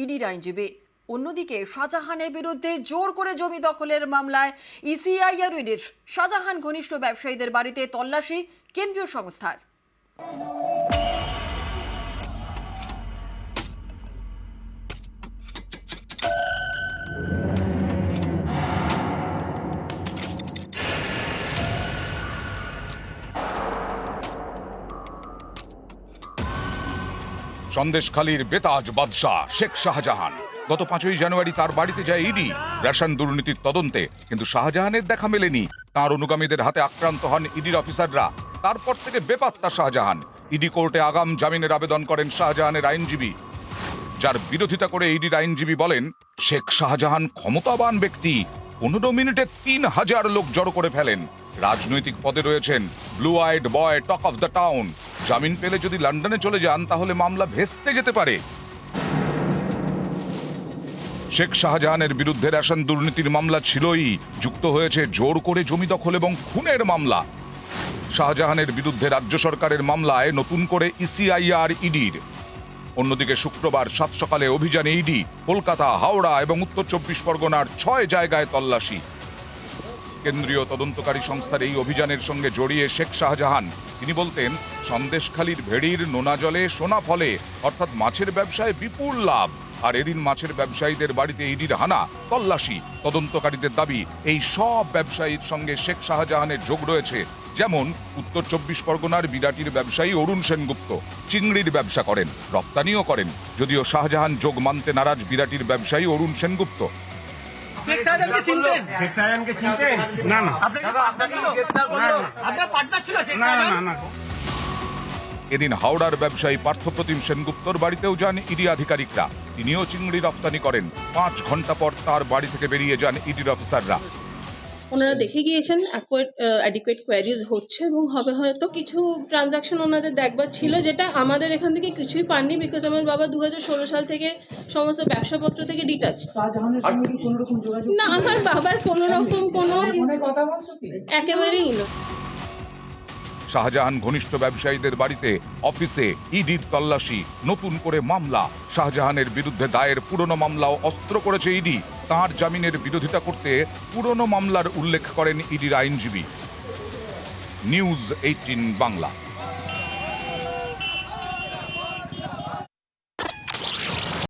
ইডির আইনজীবী। অন্যদিকে শাহজাহানের বিরুদ্ধে জোর করে জমি দখলের মামলায় ইসিআইআর ইডির শাহজাহান ঘনিষ্ঠ ব্যবসায়ীদের বাড়িতে তল্লাশি কেন্দ্রীয় সংস্থার। সন্দেশখালীর বেতাজ বাদশাহ শেখ শাহজাহান গত 5ই জানুয়ারি তার বাড়িতে যায় ইডি রেশন দুর্নীতির তদন্তে, কিন্তু শাহজাহানের দেখা মেলেনি। তার অনুগামীদের হাতে আক্রান্ত হন ইডির অফিসাররা। তারপর থেকে বেপাত্তা শাহজাহান। ইডি কোর্টে আগাম জামিনের আবেদন করেন শাহজাহানের আইনজীবী, যার বিরোধিতা করে ইডির আইনজীবী বলেন, শেখ শাহজাহান ক্ষমতাবান ব্যক্তি। 15 মিনিটে 3000 লোক জড়ো করে ফেলেন। রাজনৈতিক পদে রয়েছেন, blue I'd boy, talk of the town. জামিন পেলে যদি লন্ডনে চলে যান তাহলে মামলা ভেস্তে যেতে পারে। শেখ শাহজাহানের বিরুদ্ধে রেশন দুর্নীতির মামলা ছিলই, যুক্ত হয়েছে জোর করে জমি দখল এবং খুনের মামলা। শাহজাহানের বিরুদ্ধে রাজ্য সরকারের মামলায় নতুন করে ইসিআইআর ইডির। অন্যদিকে শুক্রবার 7 সকালে অভিযানে ইডি কলকাতা, হাওড়া এবং উত্তর 24 পরগনার 6 জায়গায় তল্লাশি। কেন্দ্রীয় তদন্তকারী সংস্থার এই অভিযানের সঙ্গে জড়িয়ে শেখ শাহজাহান। তিনি বলতেন, সন্দেশখালীর ভেড়ির নোনা জলে সোনা ফলে, অর্থাৎ মাছের ব্যবসায় বিপুল লাভ। আর এদিন মাছের ব্যবসায়ীদের বাড়িতে ইডির হানা, তল্লাশি। তদন্তকারীদের দাবি, এই সব ব্যবসায়ীর সঙ্গে শেখ শাহজাহানের যোগ রয়েছে। যেমন উত্তর 24 পরগনার বিরাটির ব্যবসায়ী অরুণ সেনগুপ্ত চিংড়ির ব্যবসা করেন, রপ্তানিও করেন। যদিও শাহজাহান যোগ মানতে নারাজ বিরাটির ব্যবসায়ী অরুণ সেনগুপ্ত। শেখ শাহজাহানকে চিনতেন? শেখ শাহজাহানকে চিনতেন? না না, আপনার পার্টনার ছিল? আপনার পার্টনার ছিল শেখ শাহজাহান? না। এদিন হাওড়ার ব্যবসায়ী পার্থপ্রতিম সেনগুপ্তর বাড়িতেও যান ইডি আধিকারিকরা। তিনিও চিংড়ি রপ্তানি করেন। 5 ঘন্টা পর তার বাড়ি থেকে বেরিয়ে যান ইডির অফিসাররা। ওনারা দেখে গিয়েছেন অ্যাডিকুয়েট কোয়ারিজ হচ্ছে এবং হবে, হয়তো কিছু ট্রানজাকশন ওনাদের দেখবার ছিল, যেটা আমাদের এখান থেকে কিছুই পাননি, বিকজ আমার বাবা 2016 সাল থেকে সমস্ত ব্যবসাপত্র থেকে ডিটাচ। না, আমার বাবার কোনো রকম কোনো একেবারেই না। শাহজাহান ঘনিষ্ঠ ব্যবসায়ীদের বাড়িতে, অফিসে ইডির তল্লাশি, নতুন করে মামলা। শাহজাহানের বিরুদ্ধে দায়ের পুরনো মামলাও অস্ত্র করেছে ইডি। তাঁর জামিনের বিরোধিতা করতে পুরনো মামলার উল্লেখ করেন ইডির আইনজীবী। নিউজ 18 বাংলা।